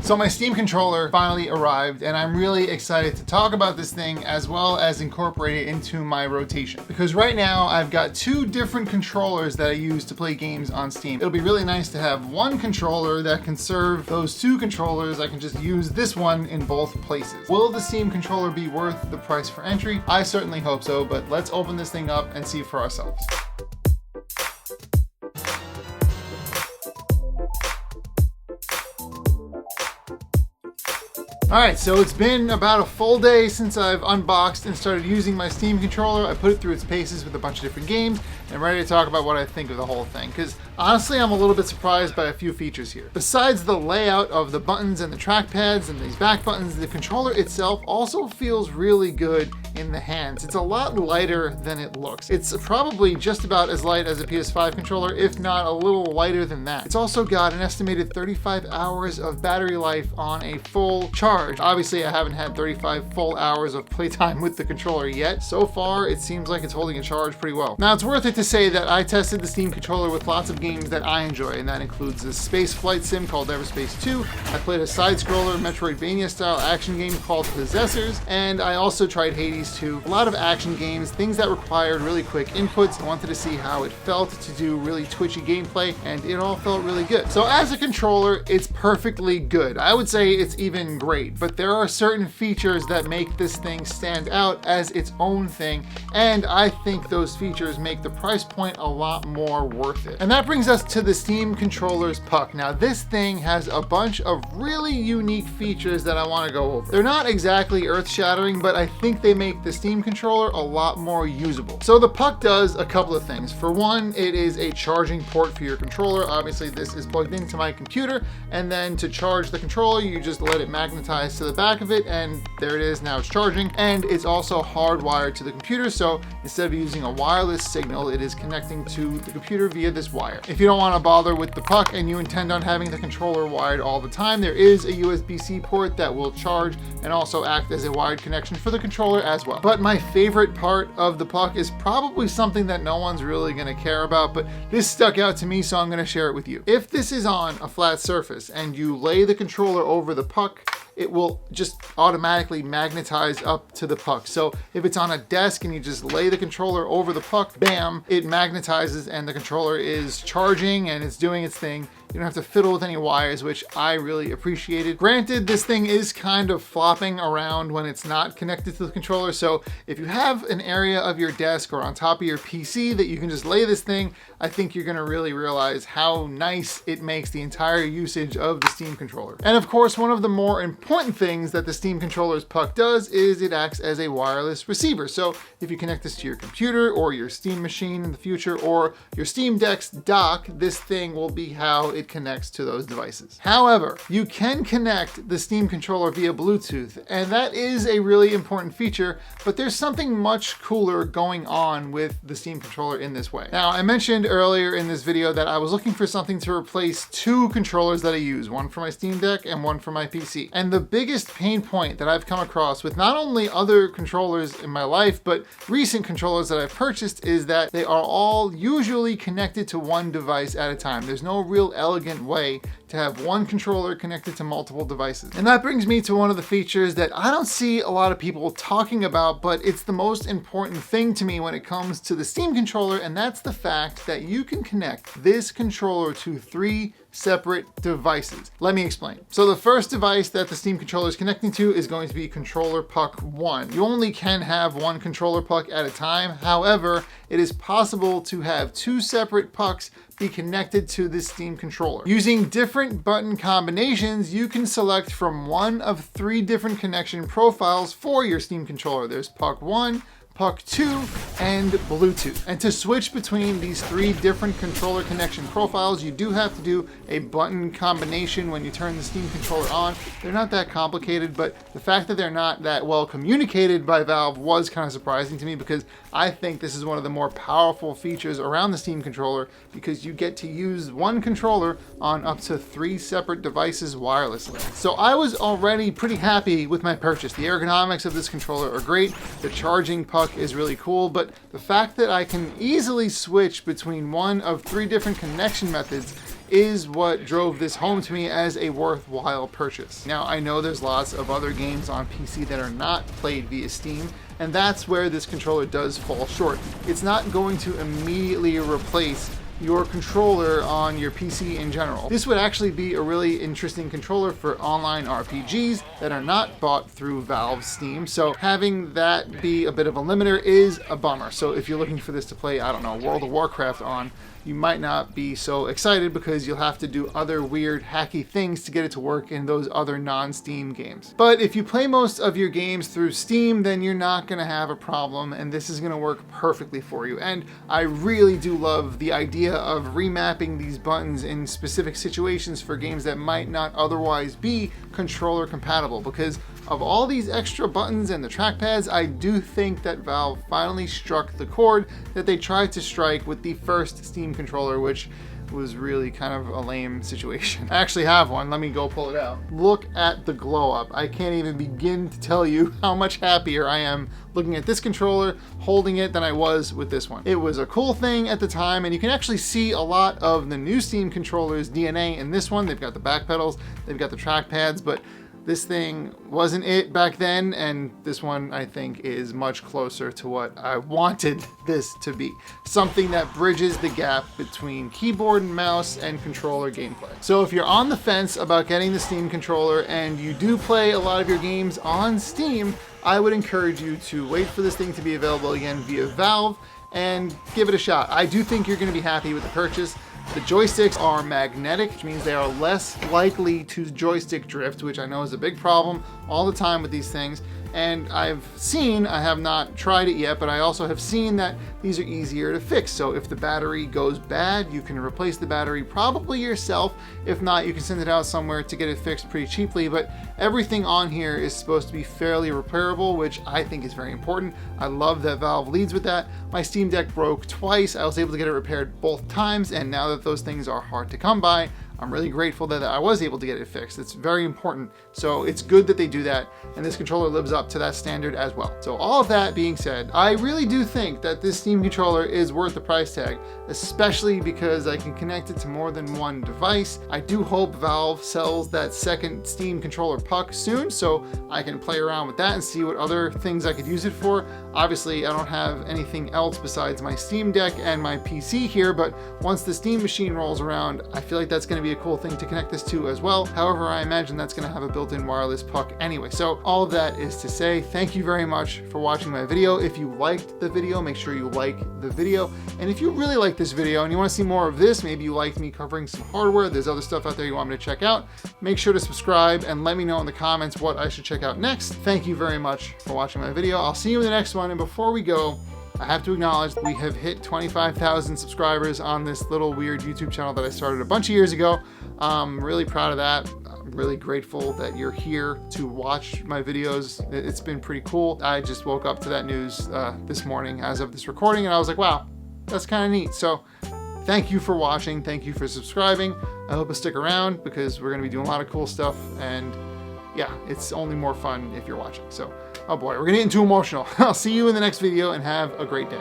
So my Steam controller finally arrived, and I'm really excited to talk about this thing as well as incorporate it into my rotation. Because right now I've got two different controllers that I use to play games on Steam. It'll be really nice to have one controller that can serve those two controllers. I can just use this one in both places. Will the Steam controller be worth the price for entry? I certainly hope so, but let's open this thing up and see for ourselves. Alright, so it's been about a full day since I've unboxed and started using my Steam controller. I put it through its paces with a bunch of different games, and I'm ready to talk about what I think of the whole thing. Because honestly, I'm a little bit surprised by a few features here. Besides the layout of the buttons and the trackpads and these back buttons, the controller itself also feels really good in the hands. It's a lot lighter than it looks. It's probably just about as light as a PS5 controller, if not a little lighter than that. It's also got an estimated 35 hours of battery life on a full charge. Obviously, I haven't had 35 full hours of playtime with the controller yet. So far, it seems like it's holding a charge pretty well. Now, it's worth it to say that I tested the Steam controller with lots of games that I enjoy, and that includes a space flight sim called Everspace 2. I played a side-scroller Metroidvania-style action game called Possessors, and I also tried Hades 2. A lot of action games, things that required really quick inputs. I wanted to see how it felt to do really twitchy gameplay, and it all felt really good. So as a controller, it's perfectly good. I would say it's even great, but there are certain features that make this thing stand out as its own thing, and I think those features make the price point a lot more worth it. And that brings us to the Steam controller's puck. Now, this thing has a bunch of really unique features that I want to go over. They're not exactly earth-shattering, but I think they make the Steam controller a lot more usable. So the puck does a couple of things. For one, it is a charging port for your controller. Obviously, this is plugged into my computer, and then to charge the controller, you just let it magnetize to the back of it, and there it is. Now it's charging, and it's also hardwired to the computer, so instead of using a wireless signal, it is connecting to the computer via this wire. If you don't want to bother with the puck and you intend on having the controller wired all the time, there is a USB-C port that will charge and also act as a wired connection for the controller as well. But my favorite part of the puck is probably something that no one's really going to care about, but this stuck out to me, so I'm going to share it with you. If this is on a flat surface and you lay the controller over the puck, it will just automatically magnetize up to the puck. So if it's on a desk and you just lay the controller over the puck, bam, it magnetizes and the controller is charging and it's doing its thing. You don't have to fiddle with any wires, which I really appreciated. Granted, this thing is kind of flopping around when it's not connected to the controller. So if you have an area of your desk or on top of your PC that you can just lay this thing, I think you're gonna really realize how nice it makes the entire usage of the Steam controller. And of course, one of the more important things that the Steam controller's puck does is it acts as a wireless receiver. So if you connect this to your computer or your Steam machine in the future or your Steam Deck's dock, this thing will be how it connects to those devices. However, you can connect the Steam controller via Bluetooth, and that is a really important feature, but there's something much cooler going on with the Steam controller in this way. Now, I mentioned earlier in this video that I was looking for something to replace two controllers that I use, one for my Steam Deck and one for my PC. And the biggest pain point that I've come across with not only other controllers in my life, but recent controllers that I've purchased is that they are all usually connected to one device at a time. There's no real elegant way to have one controller connected to multiple devices. And that brings me to one of the features that I don't see a lot of people talking about, but it's the most important thing to me when it comes to the Steam controller, and that's the fact that you can connect this controller to 3 separate devices. Let me explain. So the first device that the Steam controller is connecting to is going to be controller puck 1. You only can have one controller puck at a time. However, it is possible to have 2 separate pucks be connected to this Steam controller. Using different button combinations, you can select from one of 3 different connection profiles for your Steam controller. There's puck 1, puck 2, and Bluetooth. And to switch between these 3 different controller connection profiles, you do have to do a button combination when you turn the Steam controller on. They're not that complicated, but the fact that they're not that well communicated by Valve was kind of surprising to me, because I think this is one of the more powerful features around the Steam controller, because you get to use one controller on up to 3 separate devices wirelessly. So I was already pretty happy with my purchase. The ergonomics of this controller are great. The charging puck puck is really cool, but the fact that I can easily switch between one of 3 different connection methods is what drove this home to me as a worthwhile purchase. Now, I know there's lots of other games on PC that are not played via Steam, and that's where this controller does fall short. It's not going to immediately replace your controller on your PC in general. This would actually be a really interesting controller for online RPGs that are not bought through Valve's Steam, so having that be a bit of a limiter is a bummer. So if you're looking for this to play, I don't know, World of Warcraft on, you might not be so excited because you'll have to do other weird hacky things to get it to work in those other non-Steam games. But if you play most of your games through Steam, then you're not going to have a problem, and this is going to work perfectly for you. And I really do love the idea of remapping these buttons in specific situations for games that might not otherwise be controller compatible, because of all these extra buttons and the trackpads, I do think that Valve finally struck the chord that they tried to strike with the first Steam controller, which was really kind of a lame situation. I actually have one. Let me go pull it out. Look at the glow up. I can't even begin to tell you how much happier I am looking at this controller, holding it, than I was with this one. It was a cool thing at the time, and you can actually see a lot of the new Steam controllers' DNA in this one. They've got the back pedals, they've got the trackpads, but this thing wasn't it back then, and this one I think is much closer to what I wanted this to be. Something that bridges the gap between keyboard and mouse and controller gameplay. So if you're on the fence about getting the Steam controller and you do play a lot of your games on Steam, I would encourage you to wait for this thing to be available again via Valve and give it a shot. I do think you're going to be happy with the purchase. The joysticks are magnetic, which means they are less likely to joystick drift, which I know is a big problem all the time with these things. And I have not tried it yet, but I also have seen that these are easier to fix. So if the battery goes bad, you can replace the battery probably yourself. If not, you can send it out somewhere to get it fixed pretty cheaply. But everything on here is supposed to be fairly repairable, which I think is very important. I love that Valve leads with that. My Steam Deck broke twice. I was able to get it repaired both times, and now that those things are hard to come by, I'm really grateful that I was able to get it fixed. It's very important. So it's good that they do that, and this controller lives up to that standard as well. So all of that being said, I really do think that this Steam controller is worth the price tag, especially because I can connect it to more than one device. I do hope Valve sells that second Steam controller puck soon, so I can play around with that and see what other things I could use it for. Obviously, I don't have anything else besides my Steam Deck and my PC here, but once the Steam machine rolls around, I feel like that's going to be a cool thing to connect this to as well. However, I imagine that's going to have a built-in wireless puck anyway. So all of that is to say, thank you very much for watching my video. If you liked the video, make sure you like the video. And if you really like this video and you want to see more of this, maybe you liked me covering some hardware, there's other stuff out there you want me to check out, make sure to subscribe and let me know in the comments what I should check out next. Thank you very much for watching my video. I'll see you in the next one. And before we go, I have to acknowledge we have hit 25,000 subscribers on this little weird YouTube channel that I started a bunch of years ago. I'm really proud of that. I'm really grateful that you're here to watch my videos. It's been pretty cool. I just woke up to that news this morning as of this recording, and I was like, wow, that's kind of neat. So thank you for watching. Thank you for subscribing. I hope you stick around because we're going to be doing a lot of cool stuff, and yeah, it's only more fun if you're watching. So, oh boy, we're gonna get too emotional. I'll see you in the next video and have a great day.